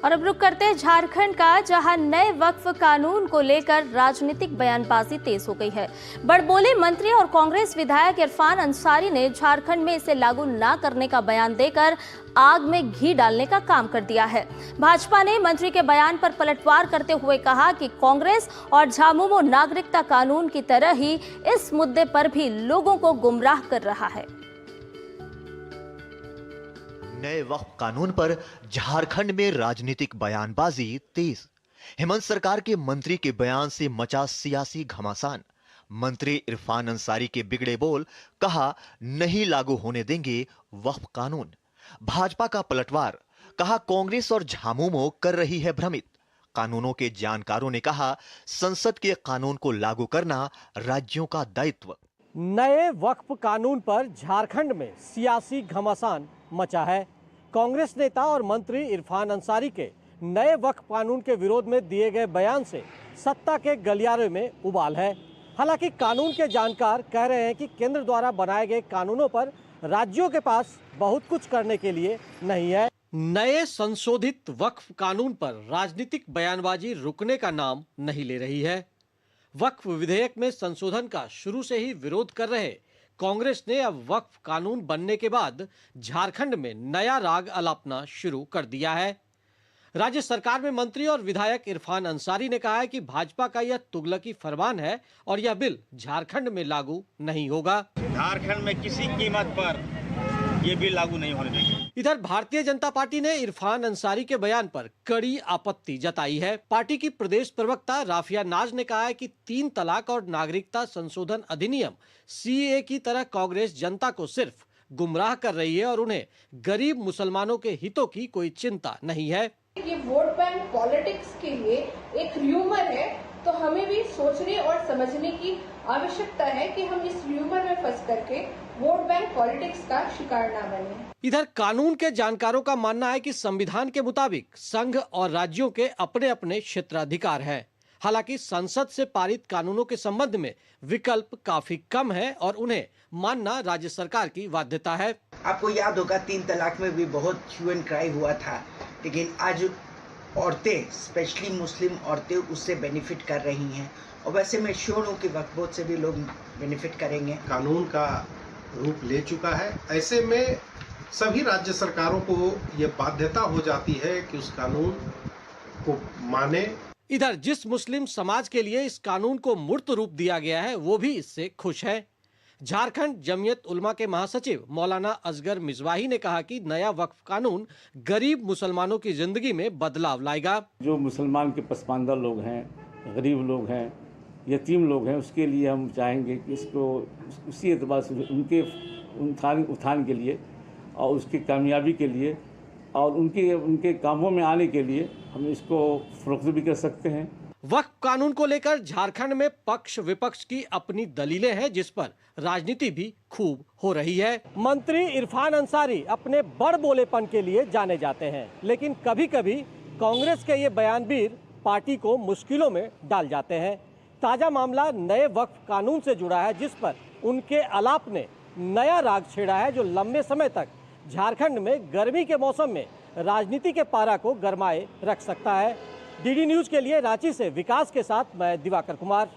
और अब रुक करते हैं झारखंड का, जहां नए वक्फ कानून को लेकर राजनीतिक बयानबाजी तेज हो गई है। बड़बोले मंत्री और कांग्रेस विधायक इरफान अंसारी ने झारखंड में इसे लागू न करने का बयान देकर आग में घी डालने का काम कर दिया है। भाजपा ने मंत्री के बयान पर पलटवार करते हुए कहा कि कांग्रेस और झामुमो नागरिकता कानून की तरह ही इस मुद्दे पर भी लोगों को गुमराह कर रहा है। नए वक्फ कानून पर झारखंड में राजनीतिक बयानबाजी तेज। हेमंत सरकार के मंत्री के बयान से मचा सियासी घमासान। मंत्री इरफान अंसारी के बिगड़े बोल, कहा नहीं लागू होने देंगे वक्फ कानून। भाजपा का पलटवार, कहा कांग्रेस और झामुमो कर रही है भ्रमित। कानूनों के जानकारों ने कहा संसद के कानून को लागू करना राज्यों का दायित्व। नए वक्फ कानून पर झारखंड में सियासी घमासान मचा है। कांग्रेस नेता और मंत्री इरफान अंसारी के नए वक्फ कानून के विरोध में दिए गए बयान से सत्ता के गलियारे में उबाल है। हालांकि कानून के जानकार कह रहे हैं कि केंद्र द्वारा बनाए गए कानूनों पर राज्यों के पास बहुत कुछ करने के लिए नहीं है। नए संशोधित वक्फ कानून पर राजनीतिक बयानबाजी रुकने का नाम नहीं ले रही है। वक्फ विधेयक में संशोधन का शुरू से ही विरोध कर रहे कांग्रेस ने अब वक्फ कानून बनने के बाद झारखंड में नया राग अलापना शुरू कर दिया है। राज्य सरकार में मंत्री और विधायक इरफान अंसारी ने कहा है कि भाजपा का यह तुगलकी फरमान है और यह बिल झारखंड में लागू नहीं होगा। झारखंड में किसी कीमत पर ये बिल लागू नहीं होने देंगे। इधर भारतीय जनता पार्टी ने इरफान अंसारी के बयान पर कड़ी आपत्ति जताई है। पार्टी की प्रदेश प्रवक्ता राफिया नाज ने कहा है कि 3 तलाक और नागरिकता संशोधन अधिनियम सीएए की तरह कांग्रेस जनता को सिर्फ गुमराह कर रही है और उन्हें गरीब मुसलमानों के हितों की कोई चिंता नहीं है। ये वोट बैंक पॉलिटिक्स के लिए एक र्यूमर है, तो हमें भी सोचने और समझने की आवश्यकता है कि हम इस र्यूमर में फंस करके वोट बैंक पॉलिटिक्स का शिकार न बने। इधर कानून के जानकारों का मानना है कि संविधान के मुताबिक संघ और राज्यों के अपने अपने क्षेत्राधिकार है। हालांकि संसद से पारित कानूनों के संबंध में विकल्प काफी कम है और उन्हें मानना राज्य सरकार की बाध्यता है। आपको याद होगा 3 तलाक में भी बहुत ह्यू एंड क्राई हुआ था, लेकिन आज औरतें, स्पेशली मुस्लिम औरतें उससे बेनिफिट कर रही हैं और वैसे मैं श्योर हूँ कि वक्फ बोर्ड से भी लोग बेनिफिट करेंगे। कानून का रूप ले चुका है, ऐसे में सभी राज्य सरकारों को ये बाध्यता हो जाती है कि उस कानून को माने। इधर जिस मुस्लिम समाज के लिए इस कानून को मूर्त रूप दिया गया है वो भी इससे खुश है। झारखंड जमीयत उलमा के महासचिव मौलाना असगर मिजवाही ने कहा कि नया वक्फ कानून गरीब मुसलमानों की जिंदगी में बदलाव लाएगा। जो मुसलमान के पसमानदा लोग हैं, गरीब लोग हैं, यतीम लोग हैं, उसके लिए हम चाहेंगे कि इसको उसी एतबार से उनके उत्थान के लिए और उसकी कामयाबी के लिए और उनके कामों में आने के लिए हम इसको फरोख्त भी कर सकते हैं। वक्फ कानून को लेकर झारखंड में पक्ष विपक्ष की अपनी दलीलें हैं, जिस पर राजनीति भी खूब हो रही है। मंत्री इरफान अंसारी अपने बड़ बोलेपन के लिए जाने जाते हैं, लेकिन कभी कभी कांग्रेस के ये बयानबीर पार्टी को मुश्किलों में डाल जाते हैं। ताजा मामला नए वक्फ कानून से जुड़ा है, जिस पर उनके आलाप ने नया राग छेड़ा है, जो लंबे समय तक झारखंड में गर्मी के मौसम में राजनीति के पारा को गरमाए रख सकता है। डीडी न्यूज के लिए रांची से विकास के साथ मैं दिवाकर कुमार।